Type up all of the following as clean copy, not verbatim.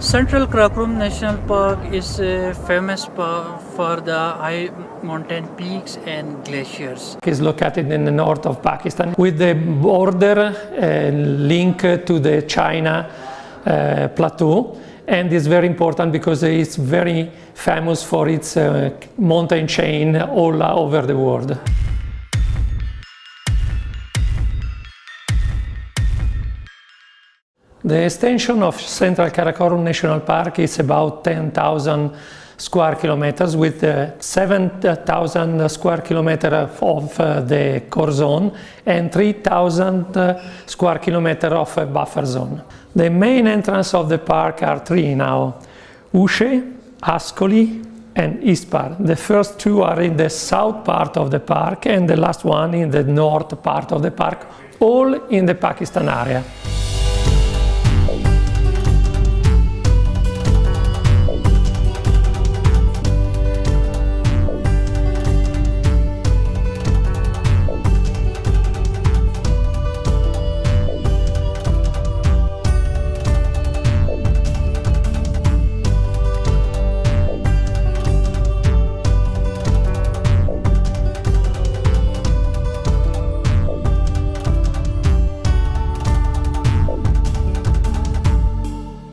Central Karakorum National Park is famous for the high mountain peaks and glaciers. It's located in the north of Pakistan with the border link to the China plateau, and is very important because it's very famous for its mountain chain all over the world. The extension of Central Karakorum National Park is about 10,000 square kilometers, with 7,000 square kilometers of the core zone and 3,000 square kilometers of a buffer zone. The main entrance of the park are three now: Ushe, Ascoli and Ispar. The first two are in the south part of the park and the last one in the north part of the park, all in the Pakistan area.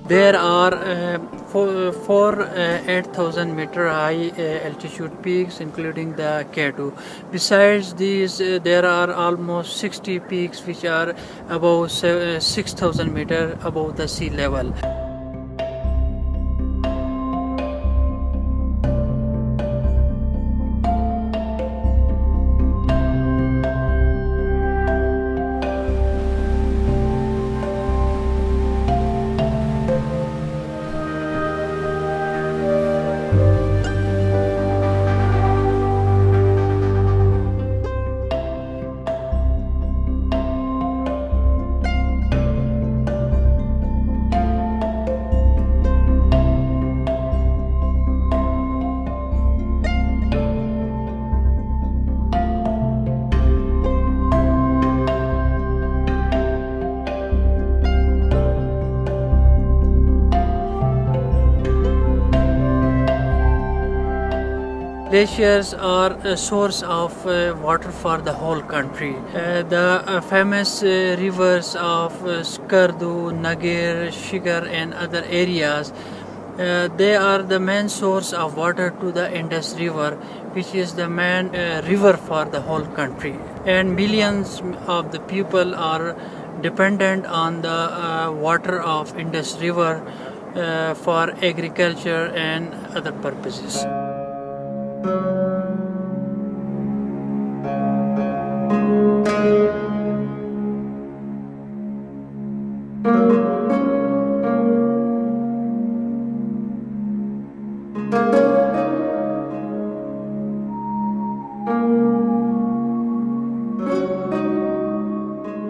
There are four 8,000 meter high altitude peaks, including the K2. Besides these, there are almost 60 peaks which are above 6,000 meter above the sea level. Glaciers are a source of water for the whole country. The famous rivers of Skardu, Nagir, Shigar and other areas, they are the main source of water to the Indus River, which is the main river for the whole country. And millions of the people are dependent on the water of Indus River for agriculture and other purposes.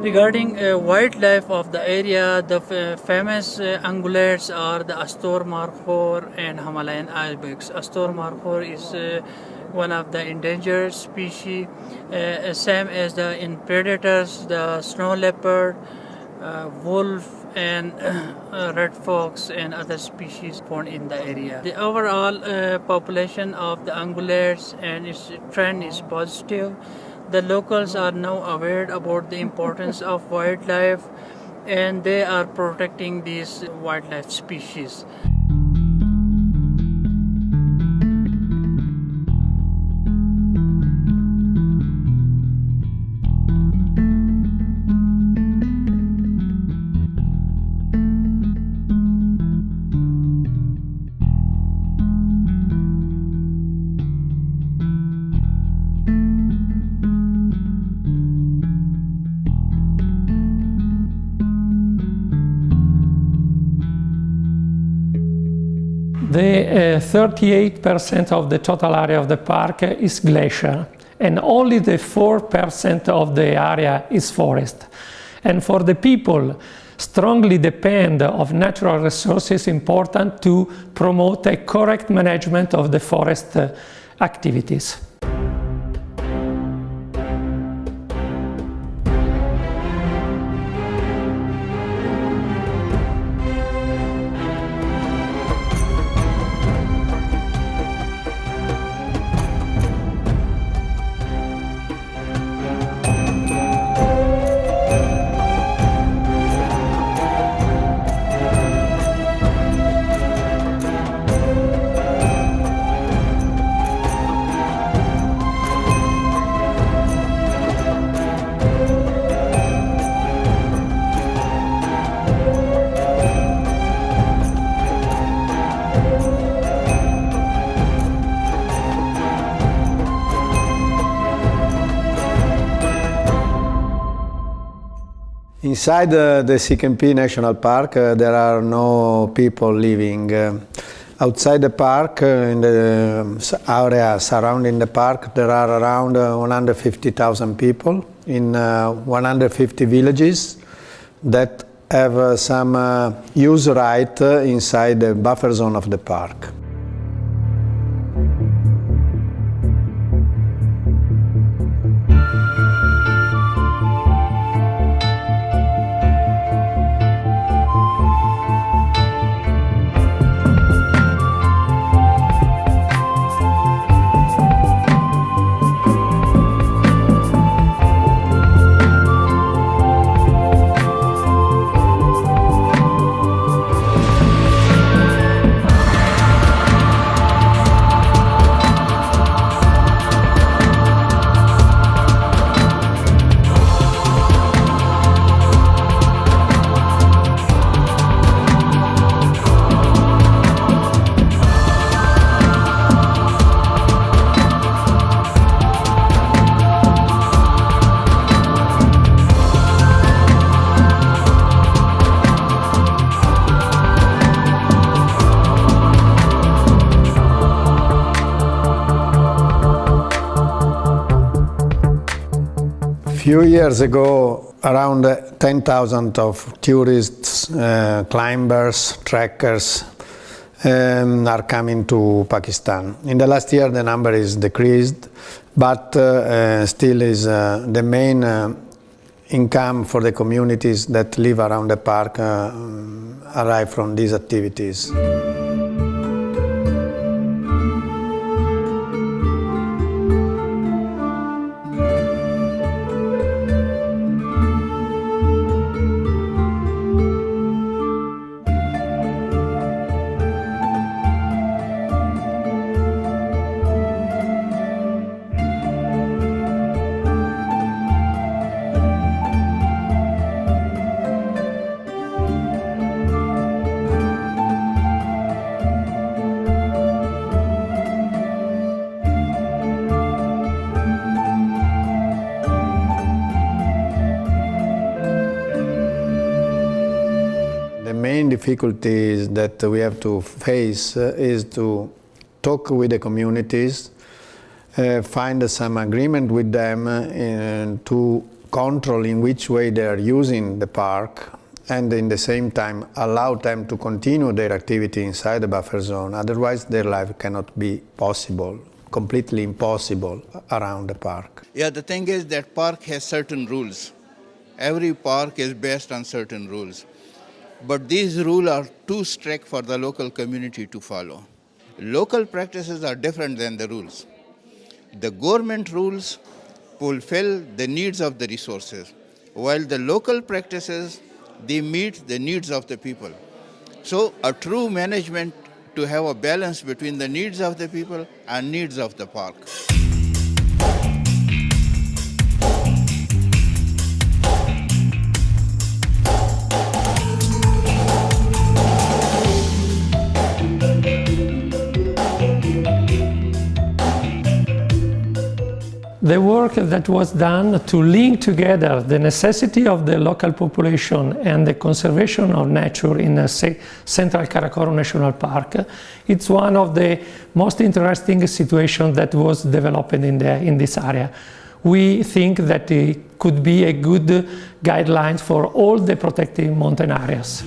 Regarding wildlife of the area, the famous ungulates are the Astor markhor and Himalayan ibex. Astor markhor is one of the endangered species, same as the in predators, the snow leopard, wolf and red fox and other species found in the area. The overall population of the ungulates and its trend is positive. The locals are now aware about the importance of wildlife, and they are protecting these wildlife species. The 38% of the total area of the park is glacier, and only the 4% of the area is forest. And for the people, strongly depend of natural resources, important to promote a correct management of the forest activities. Inside the CKMP National Park, there are no people living. Outside the park, in the area surrounding the park, there are around 150,000 people in 150 villages that have some use right inside the buffer zone of the park. Few years ago, around 10,000 of tourists, climbers, trekkers are coming to Pakistan. In the last year, the number is decreased, but still is the main income for the communities that live around the park arrive from these activities. The main difficulties that we have to face is to talk with the communities, find some agreement with them to control in which way they are using the park, and in the same time allow them to continue their activity inside the buffer zone. Otherwise their life cannot be possible, completely impossible around the park. Yeah, the thing is that park has certain rules. Every park is based on certain rules. But these rules are too strict for the local community to follow. Local practices are different than the rules. The government rules fulfill the needs of the resources, while the local practices, they meet the needs of the people. So a true management to have a balance between the needs of the people and needs of the park. The work that was done to link together the necessity of the local population and the conservation of nature in Central Karakorum National Park, it's one of the most interesting situations that was developed in this area. We think that it could be a good guideline for all the protected mountain areas.